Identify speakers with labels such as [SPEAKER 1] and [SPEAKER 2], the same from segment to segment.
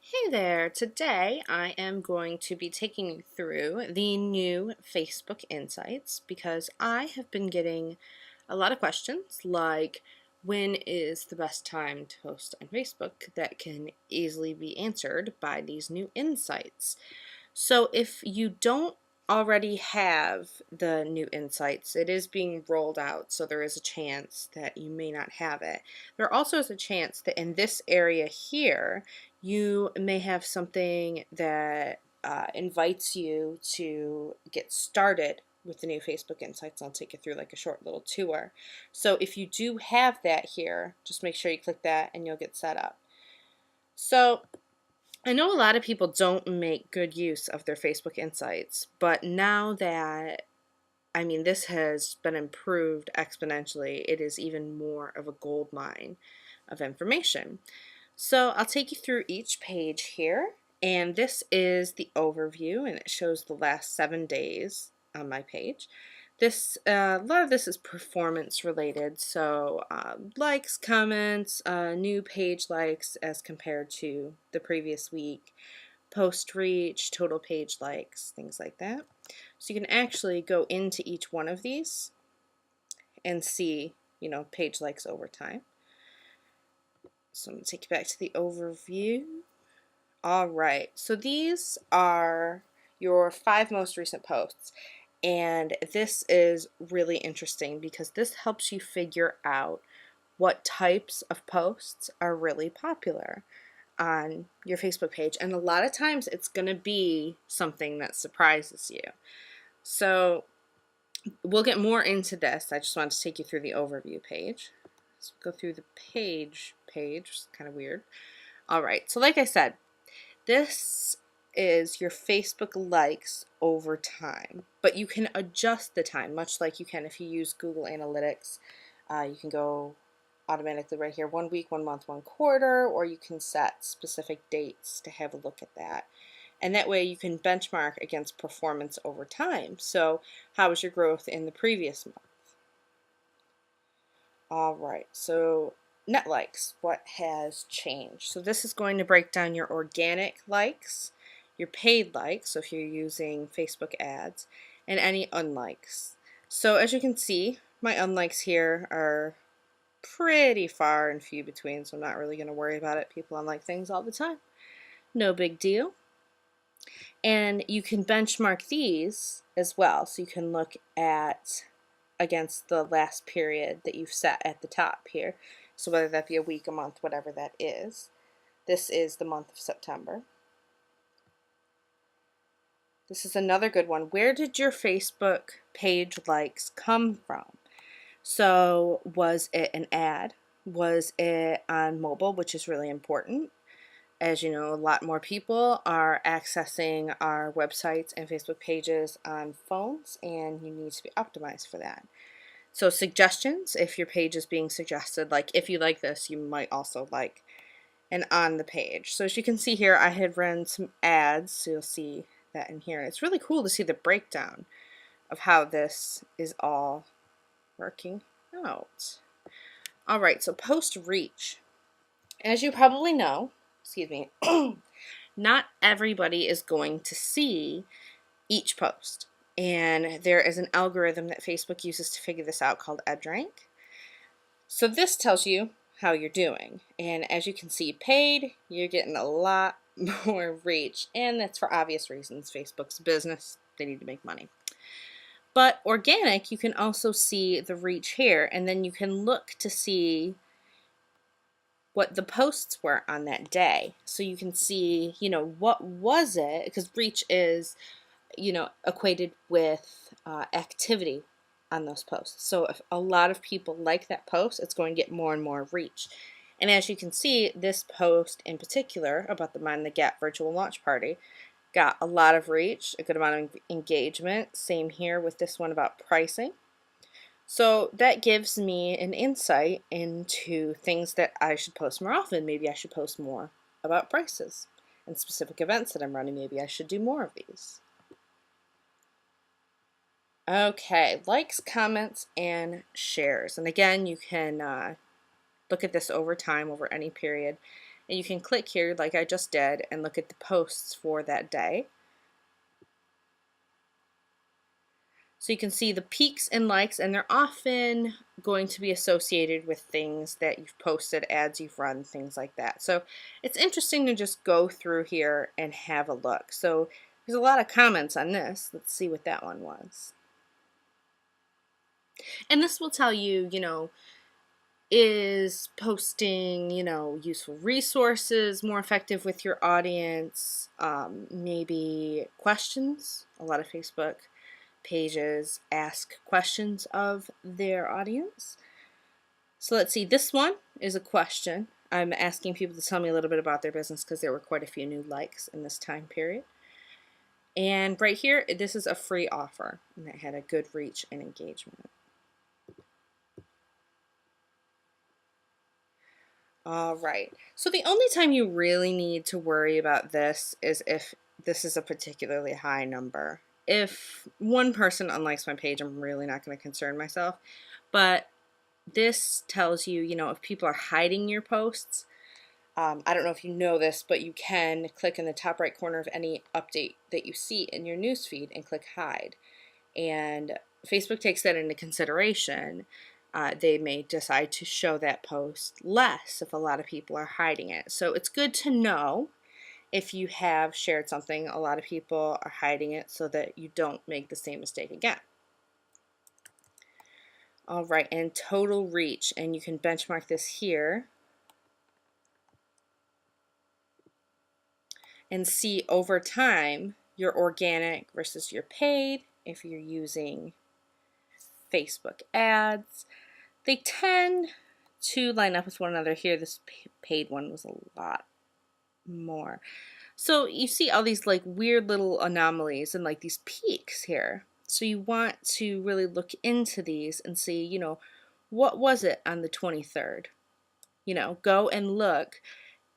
[SPEAKER 1] Hey there! Today I am going to be taking you through the new Facebook Insights because I have been getting a lot of questions like when is the best time to post on Facebook that can easily be answered by these new insights. So if you don't already have the new insights, it is being rolled out, so there is a chance that you may not have it. There also is a chance that in this area here, you may have something that invites you to get started with the new Facebook Insights. I'll take you through like a short little tour. So if you do have that here, just make sure you click that and you'll get set up. So I know a lot of people don't make good use of their Facebook Insights, but now that, this has been improved exponentially, it is even more of a gold mine of information. So I'll take you through each page here, and this is the overview, and it shows the last 7 days on my page. A lot of this is performance related, so likes, comments, new page likes as compared to the previous week, post reach, total page likes, things like that. So you can actually go into each one of these and see, page likes over time. So I'm going to take you back to the overview. All right, so these are your 5 most recent posts. And this is really interesting because this helps you figure out what types of posts are really popular on your Facebook page. And a lot of times it's going to be something that surprises you. So we'll get more into this. I just wanted to take you through the overview page. Let's go through the page, it's kind of weird. All right, so like I said, this is your Facebook likes over time, but you can adjust the time, much like you can if you use Google Analytics. You can go automatically right here, 1 week, 1 month, 1 quarter, or you can set specific dates to have a look at that. And that way you can benchmark against performance over time. So how was your growth in the previous month? All right, so net likes, what has changed? So this is going to break down your organic likes, your paid likes, so if you're using Facebook ads, and any unlikes. So as you can see, my unlikes here are pretty far and few between, so I'm not really going to worry about it. People unlike things all the time. No big deal. And you can benchmark these as well, so you can look at against the last period that you've set at the top here. So whether that be a week, a month, whatever that is. This is the month of September. This is another good one. Where did your Facebook page likes come from? So was it an ad? Was it on mobile, which is really important? As you know, a lot more people are accessing our websites and Facebook pages on phones, and you need to be optimized for that. So suggestions, if your page is being suggested, like if you like this, you might also like an on the page. So as you can see here, I had run some ads, so you'll see that in here. It's really cool to see the breakdown of how this is all working out. All right, so post reach. As you probably know, excuse me, not everybody is going to see each post. And there is an algorithm that Facebook uses to figure this out called EdgeRank. So this tells you how you're doing. And as you can see, paid, you're getting a lot more reach. And that's for obvious reasons. Facebook's a business, they need to make money. But organic, you can also see the reach here, and then you can look to see what the posts were on that day. So you can see, what was it, because reach is, equated with activity on those posts. So if a lot of people like that post, it's going to get more and more reach. And as you can see, this post in particular about the Mind the Gap virtual launch party got a lot of reach, a good amount of engagement. Same here with this one about pricing. So that gives me an insight into things that I should post more often. Maybe I should post more about prices and specific events that I'm running. Maybe I should do more of these. Okay, likes, comments, and shares. And again, you can look at this over time, over any period. And you can click here like I just did and look at the posts for that day. So you can see the peaks and likes, and they're often going to be associated with things that you've posted, ads you've run, things like that. So it's interesting to just go through here and have a look. So there's a lot of comments on this. Let's see what that one was. And this will tell you, is posting, useful resources more effective with your audience? Maybe questions. A lot of Facebook pages ask questions of their audience. So let's see, this one is a question. I'm asking people to tell me a little bit about their business because there were quite a few new likes in this time period. And right here, this is a free offer, and it had a good reach and engagement. All right, so the only time you really need to worry about this is if this is a particularly high number. If one person unlikes my page, I'm really not going to concern myself. But this tells you, if people are hiding your posts. I don't know if you know this, but you can click in the top right corner of any update that you see in your newsfeed and click hide. And Facebook takes that into consideration. They may decide to show that post less if a lot of people are hiding it. So it's good to know if you have shared something, a lot of people are hiding it so that you don't make the same mistake again. All right, and total reach, and you can benchmark this here and see over time your organic versus your paid. If you're using Facebook ads, they tend to line up with one another. Here, this paid one was a lot more. So you see all these like weird little anomalies and like these peaks here. So you want to really look into these and see, what was it on the 23rd? Go and look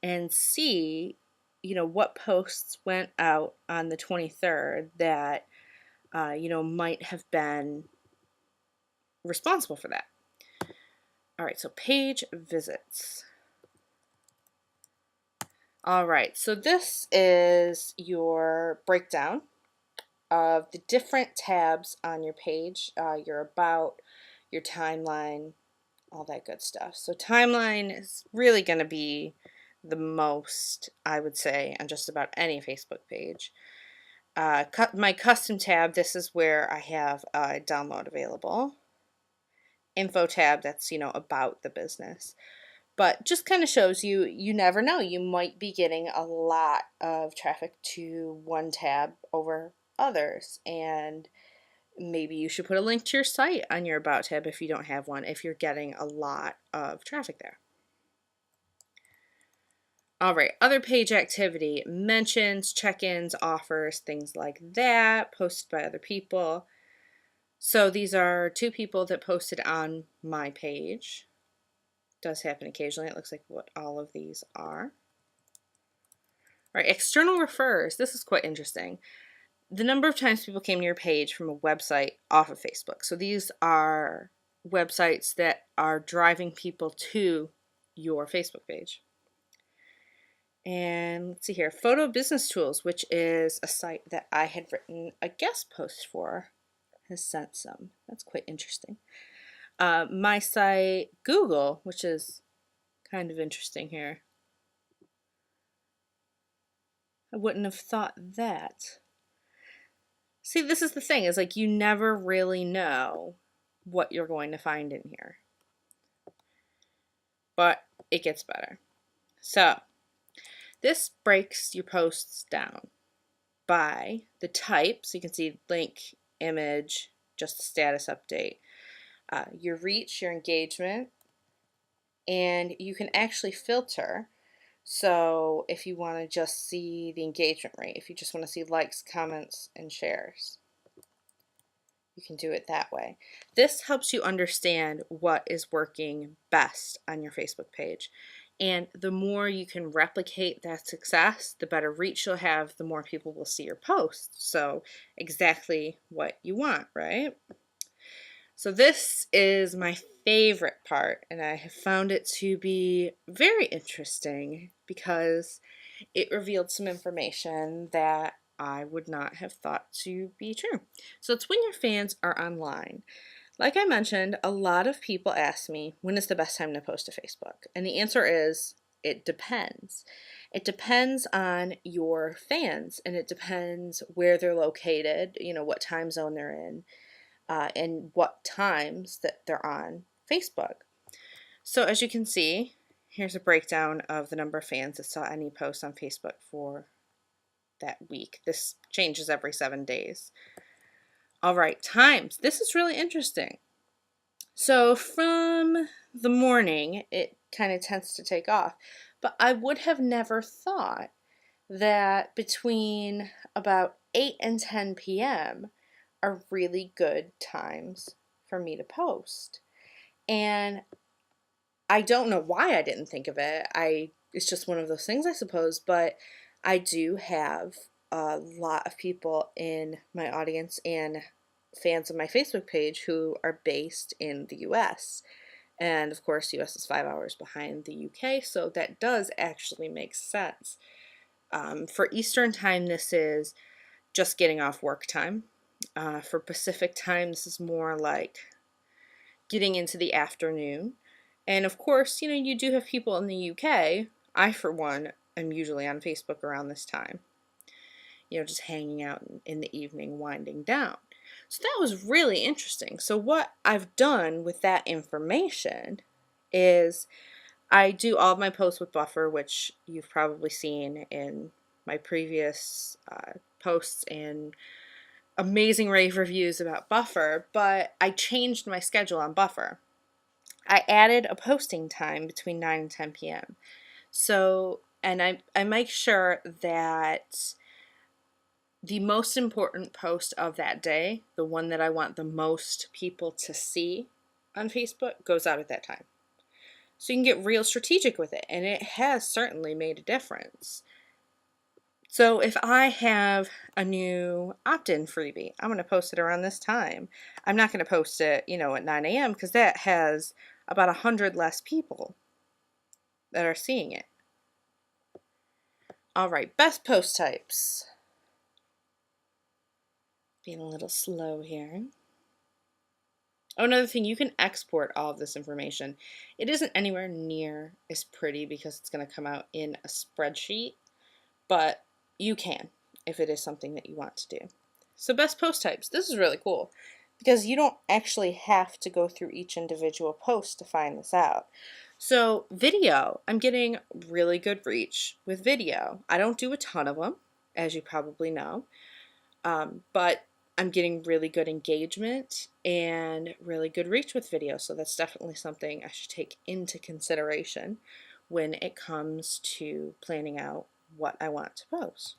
[SPEAKER 1] and see, what posts went out on the 23rd that, might have been responsible for that. All right, so page visits. All right, so this is your breakdown of the different tabs on your page, your about, your timeline, all that good stuff. So timeline is really going to be the most, I would say, on just about any Facebook page. My custom tab, this is where I have a download available. Info tab, that's, about the business. But just kind of shows you, you never know. You might be getting a lot of traffic to one tab over others. And maybe you should put a link to your site on your About tab if you don't have one, if you're getting a lot of traffic there. All right, other page activity, mentions, check-ins, offers, things like that, posted by other people. So these are 2 people that posted on my page. Does happen occasionally. It looks like what all of these are. All right, external refers. This is quite interesting. The number of times people came to your page from a website off of Facebook. So these are websites that are driving people to your Facebook page. And let's see here, Photo Business Tools, which is a site that I had written a guest post for, has sent some. That's quite interesting. My site, Google, which is kind of interesting here. I wouldn't have thought that. See, this is the thing, is like you never really know what you're going to find in here. But it gets better. So, this breaks your posts down by the type. So you can see link, image, just a status update. Your reach, your engagement, and you can actually filter. So if you want to just see the engagement rate, if you just want to see likes, comments, and shares, you can do it that way. This helps you understand what is working best on your Facebook page. And the more you can replicate that success, the better reach you'll have, the more people will see your posts. So exactly what you want, right? So this is my favorite part, and I have found it to be very interesting because it revealed some information that I would not have thought to be true. So it's when your fans are online. Like I mentioned, a lot of people ask me, when is the best time to post to Facebook? And the answer is, it depends. It depends on your fans, and it depends where they're located, what time zone they're in, and what times that they're on Facebook. So as you can see, here's a breakdown of the number of fans that saw any post on Facebook for that week. This changes every 7 days. All right, times. This is really interesting. So from the morning, it kind of tends to take off. But I would have never thought that between about 8 and 10 p.m. are really good times for me to post. And I don't know why I didn't think of it. It's just one of those things, I suppose, but I do have a lot of people in my audience and fans of my Facebook page who are based in the US. And of course, US is 5 hours behind the UK, so that does actually make sense. For Eastern time, this is just getting off work time. For Pacific time, this is more like getting into the afternoon. And of course, you do have people in the UK. I, for one, am usually on Facebook around this time, just hanging out in the evening, winding down. So that was really interesting. So what I've done with that information is I do all of my posts with Buffer, which you've probably seen in my previous posts and amazing rave reviews about Buffer, but I changed my schedule on Buffer. I added a posting time between 9 and 10 p.m. So, and I make sure that the most important post of that day, the one that I want the most people to see on Facebook, goes out at that time. So you can get real strategic with it, and it has certainly made a difference. So if I have a new opt-in freebie, I'm going to post it around this time. I'm not going to post it, at 9 a.m. because that has about 100 less people that are seeing it. All right, best post types. Being a little slow here. Oh, another thing, you can export all of this information. It isn't anywhere near as pretty because it's going to come out in a spreadsheet, but you can if it is something that you want to do. So best post types. This is really cool because you don't actually have to go through each individual post to find this out. So video, I'm getting really good reach with video. I don't do a ton of them, as you probably know, but I'm getting really good engagement and really good reach with video. So that's definitely something I should take into consideration when it comes to planning out what I want to post.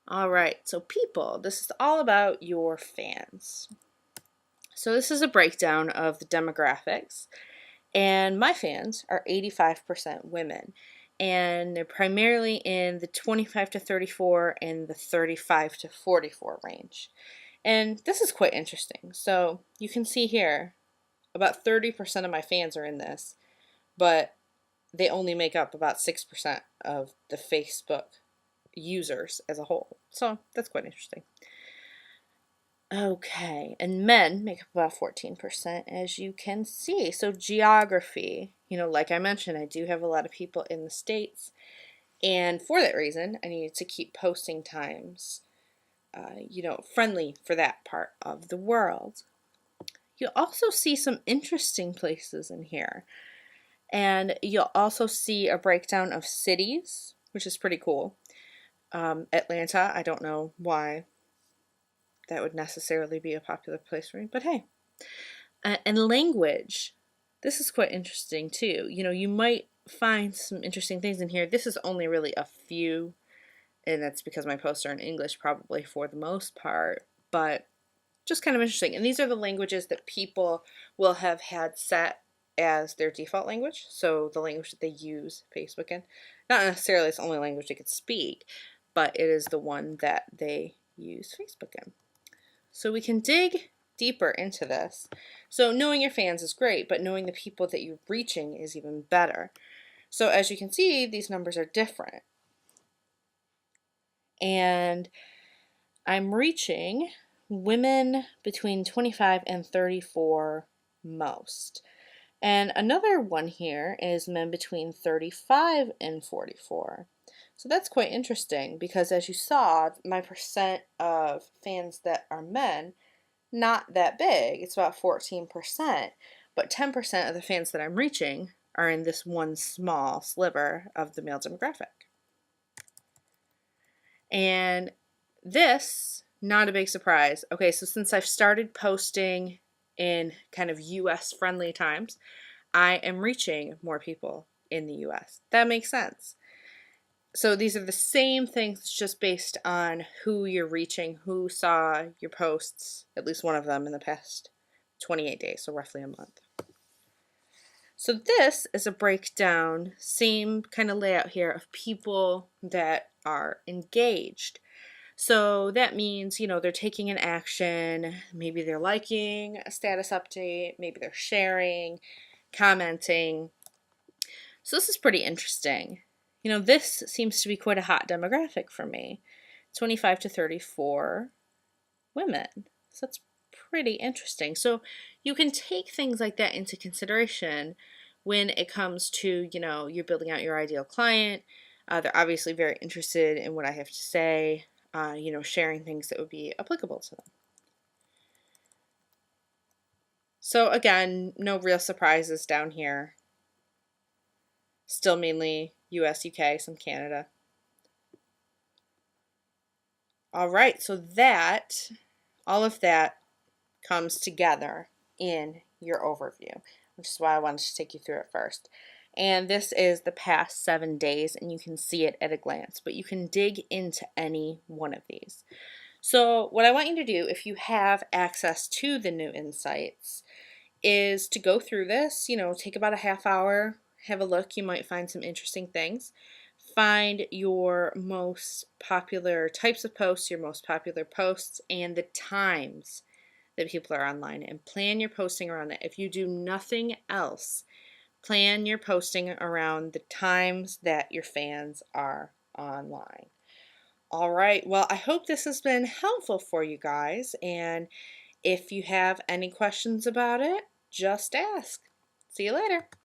[SPEAKER 1] All right, so people, this is all about your fans. So this is a breakdown of the demographics, and my fans are 85% women, and they're primarily in the 25 to 34 and the 35 to 44 range. And this is quite interesting. So you can see here, about 30% of my fans are in this, but they only make up about 6% of the Facebook users as a whole. So that's quite interesting. Okay, and men make up about 14%, as you can see. So geography, like I mentioned, I do have a lot of people in the States, and for that reason, I needed to keep posting times, friendly for that part of the world. You'll also see some interesting places in here, and you'll also see a breakdown of cities, which is pretty cool. Atlanta, I don't know why that would necessarily be a popular place for me, but hey. And language, this is quite interesting too. You might find some interesting things in here. This is only really a few, and that's because my posts are in English probably for the most part, but just kind of interesting. And these are the languages that people will have had set as their default language, so the language that they use Facebook in. Not necessarily it's the only language they could speak, but it is the one that they use Facebook in. So we can dig deeper into this. So knowing your fans is great, but knowing the people that you're reaching is even better. So as you can see, these numbers are different. And I'm reaching women between 25 and 34 most. And another one here is men between 35 and 44. So that's quite interesting because as you saw, my percent of fans that are men, not that big. It's about 14%, but 10% of the fans that I'm reaching are in this one small sliver of the male demographic. And this, not a big surprise. Okay, so since I've started posting in kind of US friendly times, I am reaching more people in the US. That makes sense. So these are the same things, just based on who you're reaching, who saw your posts, at least one of them in the past 28 days, so roughly a month. So this is a breakdown, same kind of layout here of people that are engaged. So that means, they're taking an action, maybe they're liking a status update, maybe they're sharing, commenting. So this is pretty interesting. This seems to be quite a hot demographic for me. 25 to 34 women. So that's pretty interesting. So you can take things like that into consideration when it comes to, you're building out your ideal client. They're obviously very interested in what I have to say, sharing things that would be applicable to them. So again, no real surprises down here. Still mainly US, UK, some Canada. All right, so all of that comes together in your overview, which is why I wanted to take you through it first. And this is the past 7 days, and you can see it at a glance, but you can dig into any one of these. So what I want you to do, if you have access to the new insights, is to go through this, take about a half hour, have a look. You might find some interesting things. Find your most popular types of posts, your most popular posts, and the times that people are online, and plan your posting around that. If you do nothing else, plan your posting around the times that your fans are online. All right, well, I hope this has been helpful for you guys, and if you have any questions about it, just ask. See you later.